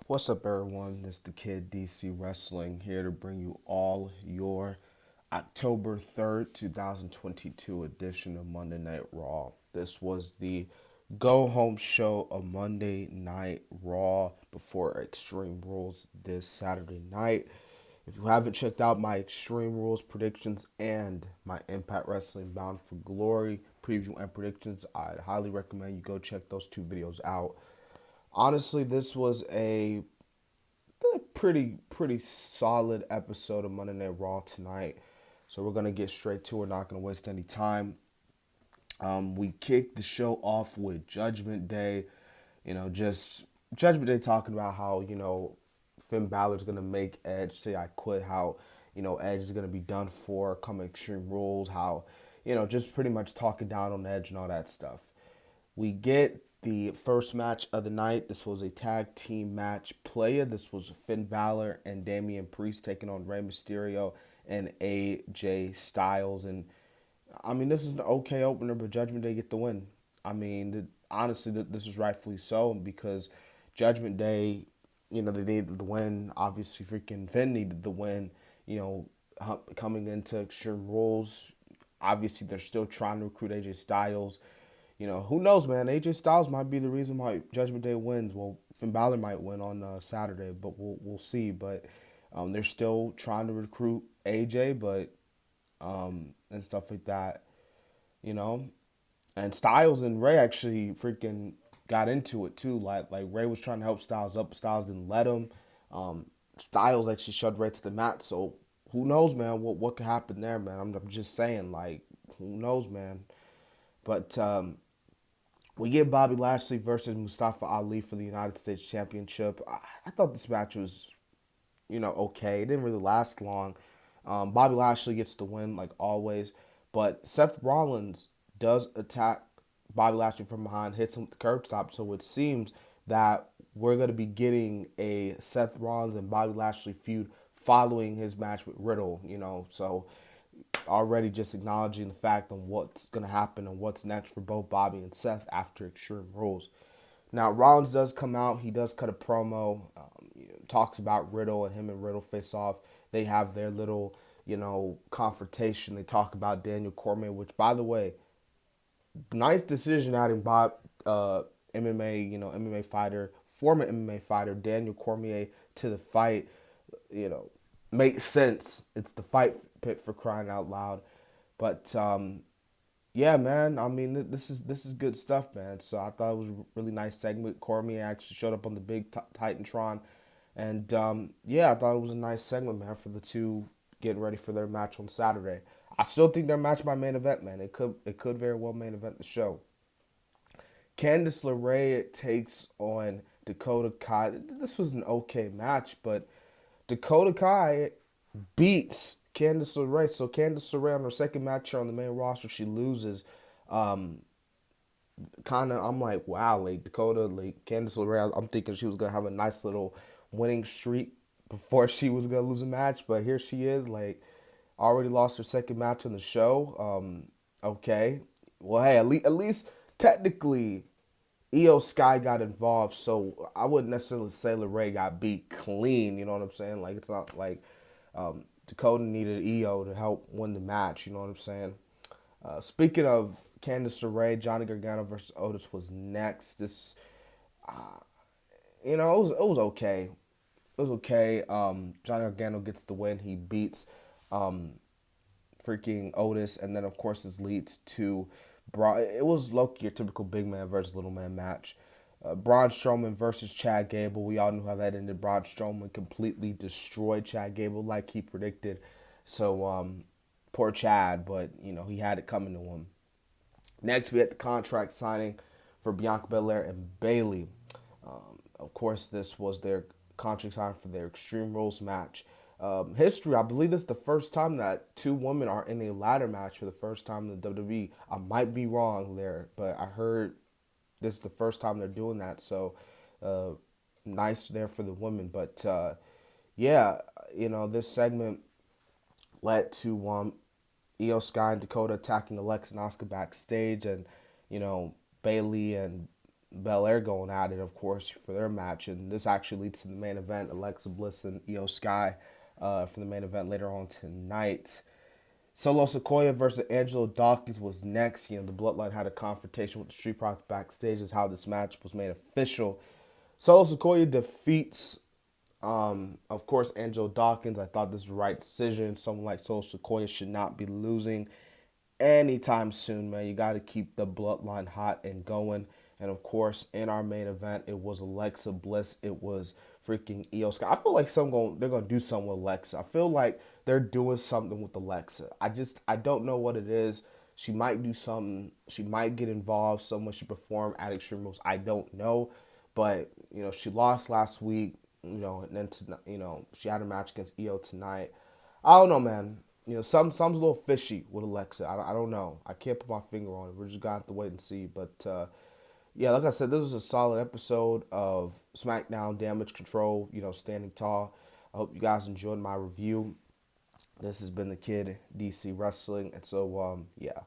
What's up, everyone? This is the Kid DC Wrestling here to bring you all your October 3rd, 2022 edition of Monday Night Raw. This was the go home show of Monday Night Raw before Extreme Rules this Saturday night. If you haven't checked out my Extreme Rules predictions and my Impact Wrestling Bound for Glory preview and predictions, I'd highly recommend you go check those two videos out. Honestly, this was a pretty solid episode of Monday Night Raw tonight. So we're gonna get straight to it. Not gonna waste any time. We kicked the show off with Judgment Day. Just Judgment Day talking about how Finn Balor's gonna make Edge say I quit. How Edge is gonna be done for come Extreme Rules. How just pretty much talking down on Edge and all that stuff. We get the first match of the night. This was a tag team match playa. This was Finn Balor and Damian Priest taking on Rey Mysterio and AJ Styles. And I mean, this is an okay opener, but Judgment Day get the win. I mean, honestly, this is rightfully so because Judgment Day, they needed the win. Obviously, freaking Finn needed the win. You coming into Extreme Rules, obviously they're still trying to recruit AJ Styles. Who knows, man? AJ Styles might be the reason why Judgment Day wins. Well, Finn Balor might win on Saturday, but we'll see. But they're still trying to recruit AJ, but and stuff like that, you know. And Styles and Ray actually freaking got into it too. Like Ray was trying to help Styles up, Styles didn't let him. Styles actually shoved Ray to the mat. So who knows, man? What could happen there, man? I'm just saying, like, who knows, man? But we get Bobby Lashley versus Mustafa Ali for the United States Championship. I thought this match was, okay. It didn't really last long. Bobby Lashley gets the win, like always. But Seth Rollins does attack Bobby Lashley from behind, hits him with the curb stop. So it seems that we're going to be getting a Seth Rollins and Bobby Lashley feud following his match with Riddle, So already just acknowledging the fact on what's going to happen and what's next for both Bobby and Seth after Extreme Rules. Now, Rollins does come out. He does cut a promo, talks about Riddle and him and Riddle face off. They have their little, confrontation. They talk about Daniel Cormier, which, by the way, nice decision adding Bob, MMA, MMA fighter, former MMA fighter Daniel Cormier to the fight. You know, makes sense. It's the fight pit for crying out loud. But yeah, man. I mean, this is good stuff, man. So I thought it was a really nice segment. Cormier actually showed up on the big Titantron, and yeah, I thought it was a nice segment, man, for the two getting ready for their match on Saturday. I still think their match by main event, man. It could very well main event the show. Candice LeRae takes on Dakota Kai. This was an okay match, but Dakota Kai beats Candice LeRae. So Candice LeRae on her second match on the main roster, she loses. Um, kind of, I'm like, wow, like Dakota, like Candice LeRae. I'm thinking she was gonna have a nice little winning streak before she was gonna lose a match, but here she is, like already lost her second match on the show. Okay, well, hey, at least technically Io Sky got involved, so I wouldn't necessarily say LeRae got beat clean. You know what I'm saying? Like it's not like Dakota needed Io to help win the match. You know what I'm saying? Speaking of Candice LeRae, Johnny Gargano versus Otis was next. This, it was okay. It was okay. Johnny Gargano gets the win. He beats um, freaking Otis, and then of course this leads to Braun. It was Loki, your typical big man versus little man match. Braun Strowman versus Chad Gable. We all knew how that ended. Braun Strowman completely destroyed Chad Gable like he predicted. So poor Chad, but he had it coming to him. Next, we had the contract signing for Bianca Belair and Bayley. Of course, this was their contract signing for their Extreme Rules match. History, I believe this is the first time that two women are in a ladder match for the first time in the WWE. I might be wrong there, but I heard this is the first time they're doing that. So uh, nice there for the women. But yeah, this segment led to Io Sky and Dakota attacking Alexa and Asuka backstage, and Bailey and BELAIR going at it, of course, for their match. And this actually leads to the main event, Alexa Bliss and Io Sky for the main event later on tonight. Solo Sequoia versus Angelo Dawkins was next. The Bloodline had a confrontation with the Street Profits backstage. Is how this match was made official. Solo Sequoia defeats, of course, Angelo Dawkins. I thought this was the right decision. Someone like Solo Sequoia should not be losing anytime soon, man. You got to keep the Bloodline hot and going. And of course, in our main event, it was Alexa Bliss. It was freaking Io Sky. I feel like they're gonna do something with Alexa. I feel like they're doing something with Alexa. I don't know what it is. She might do something. She might get involved. Someone she perform at Extreme Rules. I don't know, but she lost last week. And then she had a match against Io tonight. I don't know, man. Something's a little fishy with Alexa. I don't know. I can't put my finger on it. We're just gonna have to wait and see. But yeah, like I said, this was a solid episode of SmackDown Damage Control. Standing tall. I hope you guys enjoyed my review. This has been the Kid, DC Wrestling, and so yeah.